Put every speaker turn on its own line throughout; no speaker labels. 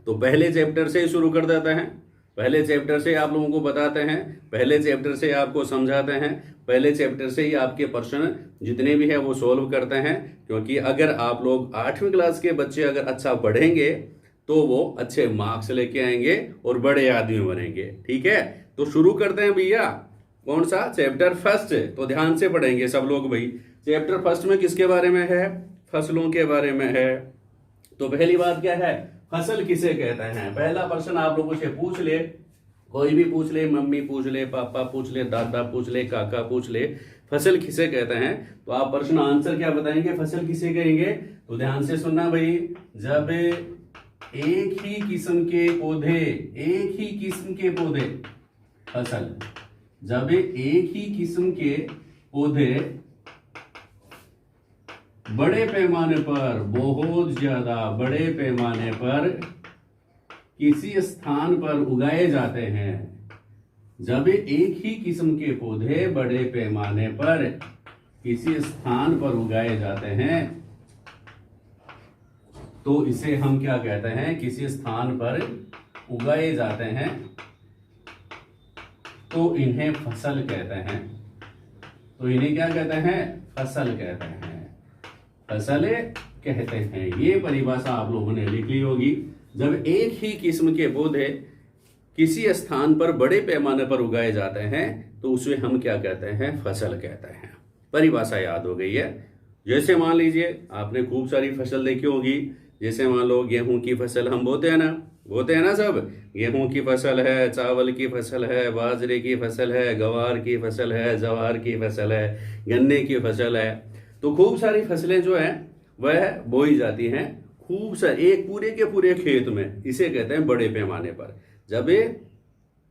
तो पहले चैप्टर से ही शुरू कर देते हैं, पहले चैप्टर से आप लोगों को बताते हैं, पहले चैप्टर से आपको समझाते हैं, पहले चैप्टर से ही आपके प्रश्न जितने भी है वो सोल्व करते हैं। क्योंकि अगर आप लोग 8वीं क्लास के बच्चे अगर अच्छा पढ़ेंगे तो वो अच्छे मार्क्स लेके आएंगे और बड़े आदमी बनेंगे। ठीक है, तो शुरू करते हैं भैया। कौन सा चैप्टर? फर्स्ट। तो ध्यान से पढ़ेंगे सब लोग भाई। चैप्टर फर्स्ट में किसके बारे में है? फसलों के बारे में है। तो पहली बात क्या है? फसल किसे कहते हैं? पहला प्रश्न आप लोगों से पूछ ले, कोई भी पूछ ले, मम्मी पूछ ले, पापा पूछ ले, दादा पूछ ले, काका पूछ ले, फसल किसे कहते हैं? तो आप प्रश्न आंसर क्या बताएंगे? फसल किसे कहेंगे? तो ध्यान से सुनना भाई। जब एक ही किस्म के पौधे, एक ही किस्म के पौधे, फसल, जब एक ही किस्म के पौधे बड़े पैमाने पर, बहुत ज्यादा बड़े पैमाने पर किसी स्थान पर उगाए जाते हैं, जब एक ही किस्म के पौधे बड़े पैमाने पर किसी स्थान पर उगाए जाते हैं तो इसे हम क्या कहते हैं? किसी स्थान पर उगाए जाते हैं तो इन्हें फसल कहते हैं। तो इन्हें क्या कहते हैं? फसल कहते हैं, फसल कहते हैं। ये परिभाषा आप लोगों ने लिख ली होगी। जब एक ही किस्म के पौधे किसी स्थान पर बड़े पैमाने पर उगाए जाते हैं तो उसे हम क्या कहते हैं? फसल कहते हैं। परिभाषा याद हो गई है। जैसे मान लीजिए आपने खूब सारी फसल देखी होगी। जैसे मान लो गेहूं की फसल हम बोते हैं ना सब। गेहूं की फसल है, चावल की फसल है, बाजरे की फसल है, ग्वार की फसल है, जवार की फसल है, गन्ने की फसल है। तो खूब सारी फसलें जो है वह बोई जाती हैं, खूब सारी, एक पूरे के पूरे खेत में। इसे कहते हैं बड़े पैमाने पर। जब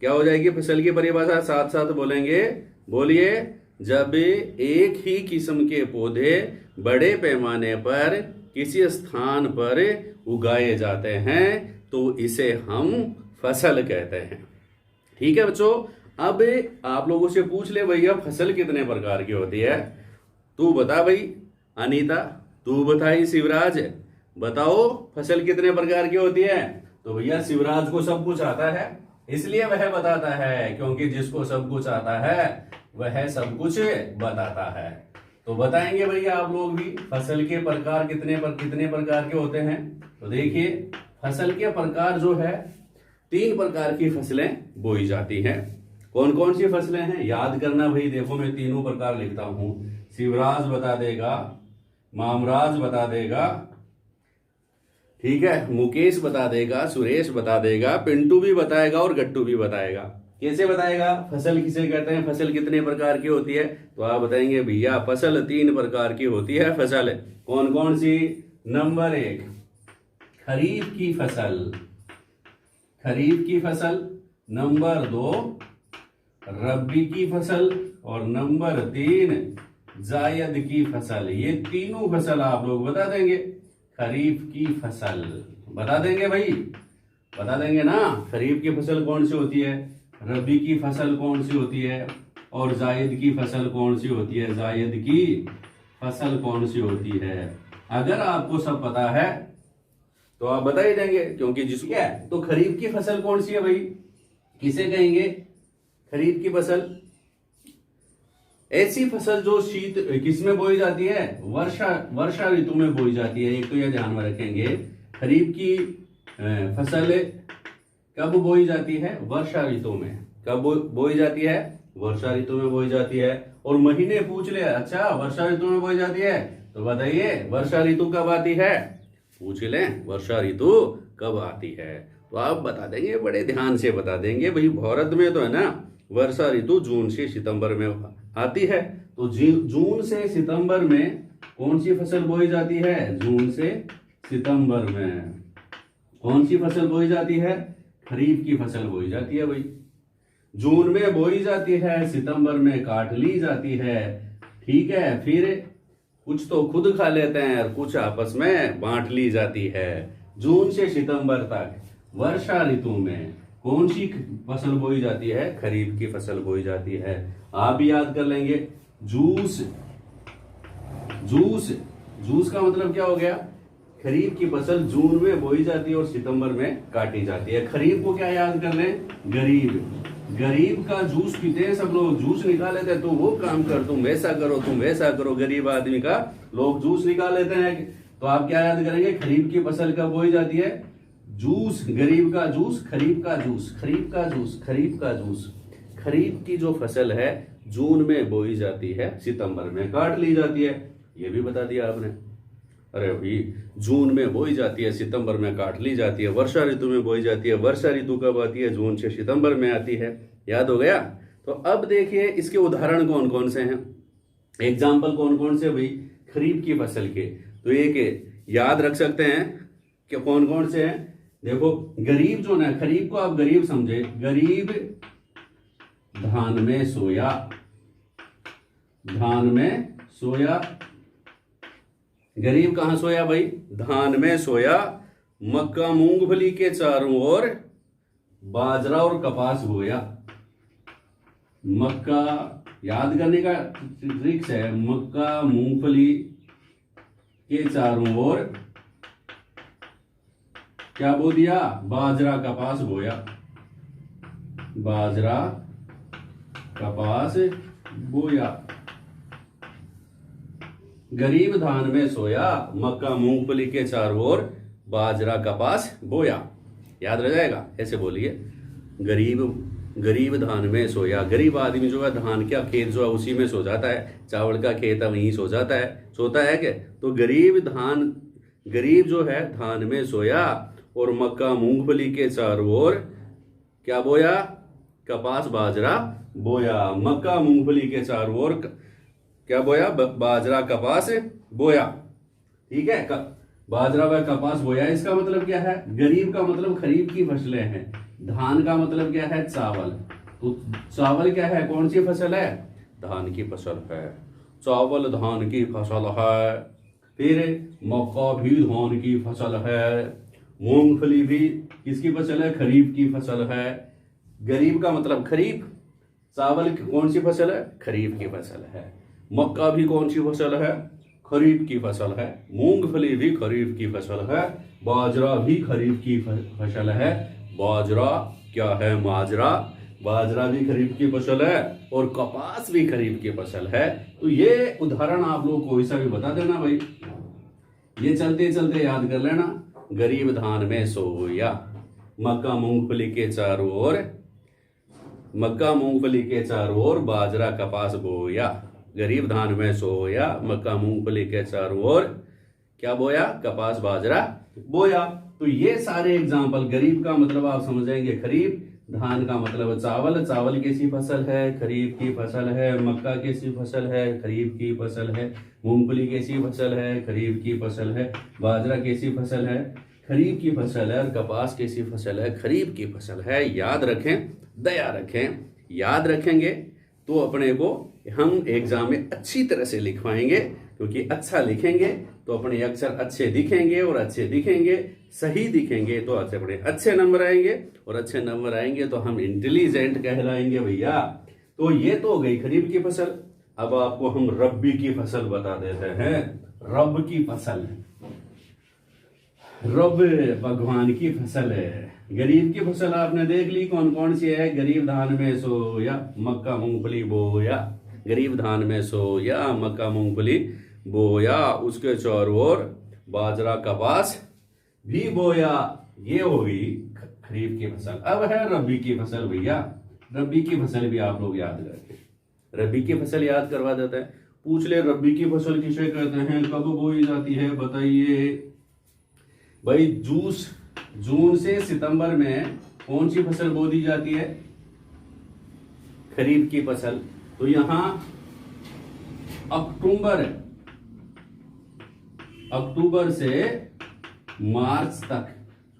क्या हो जाएगी फसल की परिभाषा? साथ साथ बोलेंगे, बोलिए। जब एक ही किस्म के पौधे बड़े पैमाने पर किसी स्थान पर उगाए जाते हैं तो इसे हम फसल कहते हैं। ठीक है बच्चों। अब आप लोगों से पूछ ले भैया फसल कितने प्रकार की होती है? तू बता भाई। अनीता तू बताई। शिवराज बताओ फसल कितने प्रकार की होती है? तो भैया शिवराज को सब कुछ आता है, इसलिए वह बताता है, क्योंकि जिसको सब कुछ आता है वह सब कुछ बताता है। तो बताएंगे भैया आप लोग भी फसल के प्रकार कितने प्रकार के होते हैं। तो देखिए फसल के प्रकार जो है 3 प्रकार की फसलें बोई जाती हैं। कौन कौन सी फसलें हैं याद करना भाई। देखो मैं तीनों प्रकार लिखता हूं। शिवराज बता देगा, मामराज बता देगा, ठीक है, मुकेश बता देगा, सुरेश बता देगा, पिंटू भी बताएगा और गट्टू भी बताएगा। कैसे बताएगा? फसल किसे कहते हैं, फसल कितने प्रकार की होती है? तो आप बताएंगे भैया फसल 3 प्रकार की होती है। फसल कौन कौन सी? नंबर 1 खरीफ की फसल, खरीफ की फसल। नंबर 2 रबी की फसल और नंबर 3 जायद की फसल। ये तीनों फसल आप लोग बता देंगे। खरीफ की फसल बता देंगे भाई, बता देंगे ना। खरीफ की फसल कौन सी होती है, रबी की फसल कौन सी होती है और जायद की फसल कौन सी होती है, जायद की फसल कौन सी होती है। अगर आपको सब पता है तो आप बता ही देंगे, क्योंकि जिसको है। तो खरीफ की फसल कौन सी है भाई? किसे कहेंगे खरीफ की फसल? ऐसी फसल जो शीत किसमें बोई जाती है? वर्षा ऋतु में बोई जाती है। एक तो यह ध्यान में रखेंगे, खरीफ की फसल कब बोई जाती है? वर्षा ऋतु में। कब बोई जाती है? वर्षा ऋतु में बोई जाती है। और महीने पूछ ले, अच्छा वर्षा ऋतु में बोई जाती है तो बताइए वर्षा ऋतु कब आती है? पूछ लें वर्षा ऋतु कब आती है तो आप बता देंगे, बड़े ध्यान से बता देंगे भाई। भारत में तो है ना वर्षा ऋतु जून से सितंबर में आती है। तो जून से सितंबर में कौन सी फसल बोई जाती है? जून से सितंबर में कौन सी फसल बोई जाती है? खरीफ की फसल बोई जाती है भाई। जून में बोई जाती है, सितंबर में काट ली जाती है। ठीक है, फिर कुछ तो खुद खा लेते हैं और कुछ आपस में बांट ली जाती है। जून से सितंबर तक वर्षा ऋतु में कौन सी फसल बोई जाती है? खरीफ की फसल बोई जाती है। आप भी याद कर लेंगे। जूस, जूस, जूस का मतलब क्या हो गया? खरीफ की फसल जून में बोई जाती है और सितंबर में काटी जाती है। खरीफ को क्या याद कर लें, गरीब। गरीब का जूस पीते हैं सब लोग, जूस निकाल लेते हैं, तो वो काम कर, तुम वैसा करो, तुम वैसा करो, गरीब आदमी का लोग जूस निकाल लेते हैं। तो आप क्या याद करेंगे, खरीफ की फसल कब बोई जाती है, जूस, गरीब का जूस, खरीफ का जूस, खरीफ का जूस, खरीफ का जूस। खरीफ की जो फसल है जून में बोई जाती है, सितंबर में काट ली जाती है, ये भी बता दिया आपने। अरे भाई, जून में बोई जाती है, सितंबर में काट ली जाती है। वर्षा ऋतु में बोई जाती है, वर्षा ऋतु कब आती है, जून से सितंबर में आती है। याद हो गया। तो अब देखिए इसके उदाहरण कौन कौन से हैं, एग्जाम्पल कौन कौन से भाई खरीफ की फसल के। तो एक याद रख सकते हैं कि कौन कौन से हैं। देखो गरीब जो ना, खरीफ को आप गरीब समझे, गरीब धान में सोया, धान में सोया। गरीब कहां सोया भाई, धान में सोया। मक्का मूंगफली के चारों ओर बाजरा और कपास बोया। मक्का याद करने का ट्रिक्स है, मक्का मूंगफली के चारों ओर क्या बो दिया, बाजरा कपास बोया, बाजरा कपास बोया। गरीब धान में सोया, मक्का मूंगफली के चारों ओर बाजरा कपास बोया। याद रह जाएगा, ऐसे बोलिए, गरीब धान में सोया। गरीब आदमी जो है धान का खेत जो है उसी में सो जाता है, चावल का खेत है वहीं सो जाता है, सोता है क्या। तो गरीब जो है धान में सोया और मक्का मूंगफली के चारों ओर क्या बोया, कपास बाजरा बोया। मक्का मूंगफली के चारों ओर क्या बोया, बाजरा कपास बोया। ठीक है, बाजरा व कपास बोया। इसका मतलब क्या है, गरीब का मतलब खरीफ की फसलें हैं, धान का मतलब क्या है, चावल। तो चावल क्या है, कौन सी फसल है, धान की फसल है, चावल धान की फसल है। फिर मक्का भी धान की फसल है, मूंगफली भी किसकी फसल है, खरीफ की फसल है। गरीब का मतलब खरीफ, चावल कौन सी फसल है, खरीफ की फसल है। मक्का भी कौन सी फसल है, खरीफ की फसल है। मूंगफली भी खरीफ की फसल है, बाजरा भी खरीफ की फसल है। बाजरा क्या है, माजरा, बाजरा भी खरीफ की फसल है और कपास भी खरीफ की फसल है। तो ये उदाहरण आप लोग कोई सा भी बता देना भाई, ये चलते चलते याद कर लेना। गरीब धान में सोया, मक्का मूंगफली के चारों ओर, मक्का मूंगफली के चारों ओर बाजरा कपास बोया। गरीब धान में सोया, मक्का मूंगफली के चारों ओर क्या बोया, कपास बाजरा बोया। तो ये सारे एग्जाम्पल, गरीब का मतलब आप समझ जाएंगे खरीफ, धान का मतलब चावल, चावल कैसी फसल है, खरीफ की फसल है। मक्का कैसी फसल है, खरीफ की फसल है। मूंगफली कैसी फसल है, खरीफ की फसल है। बाजरा कैसी फसल है, खरीफ की फसल है। और कपास कैसी फसल है, खरीफ की फसल है। याद रखें, दया रखें, याद रखेंगे तो अपने को हम एग्जाम में अच्छी तरह से लिखवाएंगे, क्योंकि अच्छा लिखेंगे तो अपने अक्षर अच्छे दिखेंगे, और अच्छे दिखेंगे, सही दिखेंगे तो अपने अच्छे नंबर आएंगे, और अच्छे नंबर आएंगे तो हम इंटेलिजेंट कहलाएंगे भैया। तो ये तो हो गई खरीफ की फसल। अब आपको हम रब्बी की फसल बता देते हैं। रब की फसल, रब भगवान की फसल है। गरीब की फसल आपने देख ली कौन कौन सी है, गरीब धान में सोया, मक्का मूंगफली बोया। गरीब धान में सोया, मक्का मूंगफली बोया, उसके चारों ओर बाजरा कपास भी बोया। ये होगी खरीफ की फसल। अब है रबी की फसल भैया। रबी की फसल भी आप लोग याद रखें। रबी की फसल याद करवा देते हैं। पूछ ले रबी की फसल किसे कहते हैं, कब बोई जाती है, बताइए भाई। जून से सितंबर में कौन सी फसल बो दी जाती है, खरीफ की फसल। तो यहां अक्टूबर से मार्च तक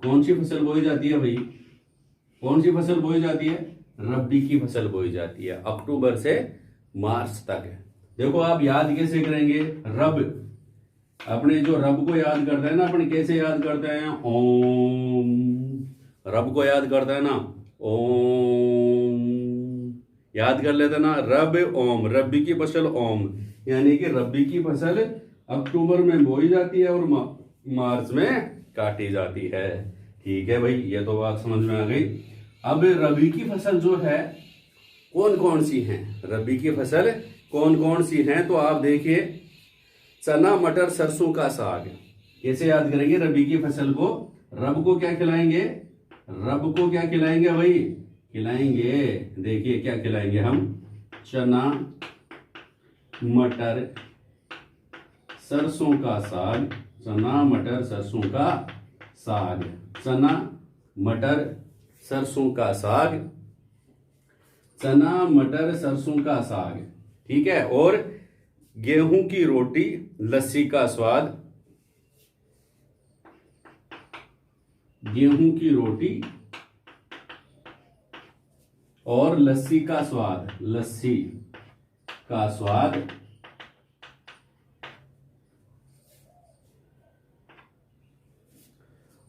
कौन सी फसल बोई जाती है भाई, कौन सी फसल बोई जाती है, रबी की फसल बोई जाती है अक्टूबर से मार्च तक। देखो आप याद कैसे करेंगे, रब, अपने जो रब को याद करते हैं ना, अपन कैसे याद करते हैं, ओम। रब को याद करते हैं ना, ओम, याद कर लेते ना, रब ओम, रबी की फसल ओम। यानी कि रबी की फसल अक्टूबर में बोई जाती है और मार्च में काटी जाती है। ठीक है भाई, ये तो बात समझ में आ गई। अब रबी की फसल जो है कौन कौन सी हैं, रबी की फसल कौन कौन सी हैं, तो आप देखिए चना, मटर, सरसों का साग। कैसे याद करेंगे रबी की फसल को? रब को क्या खिलाएंगे? रब को क्या खिलाएंगे भाई? खिलाएंगे, देखिए क्या खिलाएंगे हम, चना, मटर, सरसों का साग। चना, मटर, सरसों का साग। चना, मटर, सरसों का साग। चना, मटर, सरसों का साग। ठीक है। और गेहूं की रोटी, लस्सी का स्वाद। गेहूं की रोटी और लस्सी का स्वाद, लस्सी का स्वाद।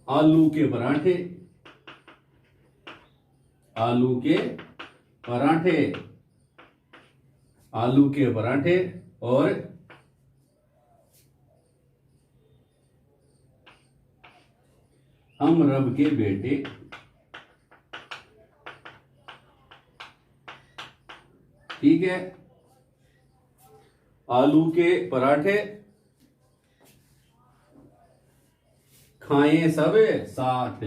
आलू के पराठे, आलू के पराठे, आलू के पराठे। और हम रब के बेटे। ठीक है। आलू के पराठे खाएं सब साथ,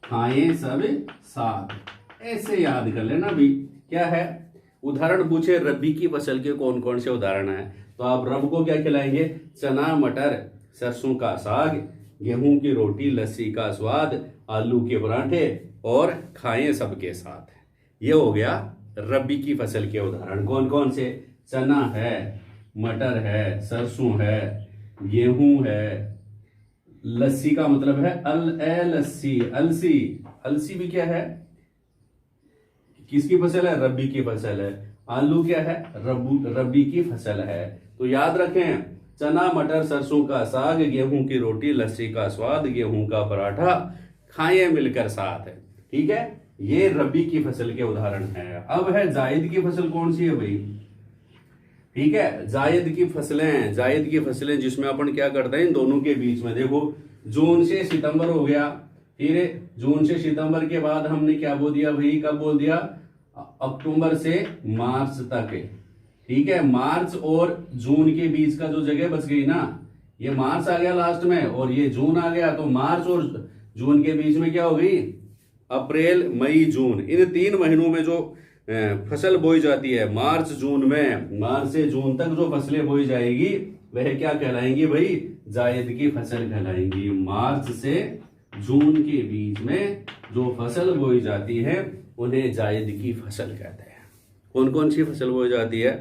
खाएं सब साथ। ऐसे याद कर लेना भी। क्या है? उदाहरण पूछे रबी की फसल के कौन कौन से उदाहरण है, तो आप रब को क्या खिलाएंगे? चना, मटर, सरसों का साग, गेहूं की रोटी, लस्सी का स्वाद, आलू के पराठे और खाएं सबके साथ। ये हो गया रबी की फसल के उदाहरण। कौन कौन से? चना है, मटर है, सरसों है, गेहूं है, लस्सी का मतलब है लस्सी, अलसी। अलसी भी क्या है? किसकी फसल है? रबी की फसल है। आलू क्या है? रबी की फसल है। तो याद रखें, चना, मटर, सरसों का साग, गेहूं की रोटी, लस्सी का स्वाद, गेहूं का पराठा, खाएं मिलकर साथ। ठीक है, ये रबी की फसल के उदाहरण है। अब है जायद की फसल। कौन सी है भाई? ठीक है, जायद की फसलें, जायद की फसलें जिसमें अपन क्या करते हैं इन दोनों के बीच में, देखो जून से सितंबर हो गया, फिर जून से सितंबर के बाद हमने क्या बोल दिया भाई? कब बोल दिया? अक्टूबर से मार्च तक। ठीक है, मार्च और जून के बीच का जो जगह बच गई ना, ये मार्च आ गया लास्ट में और ये जून आ गया, तो मार्च और जून के बीच में क्या हो गई? अप्रैल, मई, जून। इन 3 महीनों में जो फसल बोई जाती है, मार्च जून में, मार्च से जून तक जो फसलें बोई जाएगी वह क्या कहलाएंगी भाई? जायद की फसल कहलाएंगी। मार्च से जून के बीच में जो फसल बोई जाती है उन्हें जायद की फसल कहते हैं। कौन कौन सी फसल बोई जाती है?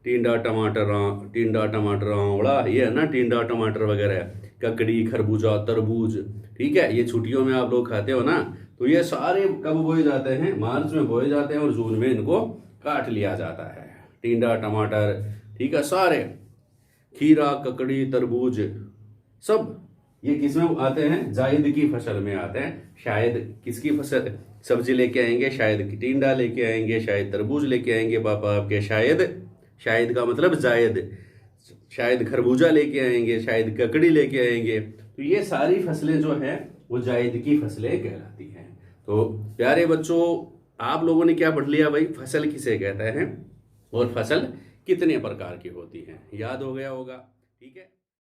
टिंडा टमाटर, आंवला, ये है ना टिंडा टमाटर वगैरह, ककड़ी, खरबूजा, तरबूज। ठीक है, ये छुट्टियों में आप लोग खाते हो ना, तो ये सारे कब बोए जाते हैं? मार्च में बोए जाते हैं और जून में इनको काट लिया जाता है। टिंडा टमाटर, ठीक है, सारे, खीरा, ककड़ी, तरबूज, सब ये किस में आते हैं? जायद की फसल में आते हैं। शायद किसकी फसल सब्जी लेके आएंगे? शायद टिंडा लेके आएंगे, शायद तरबूज लेके आएंगे पापा आपके, शायद का मतलब जायद, शायद खरबूजा लेके आएंगे, शायद ककड़ी लेके आएंगे। तो ये सारी फसलें जो है वो जायद की फसलें कहलाती हैं। तो प्यारे बच्चों, आप लोगों ने क्या पढ़ लिया भाई? फसल किसे कहते हैं और फसल कितने प्रकार की होती है? याद हो गया होगा। ठीक है।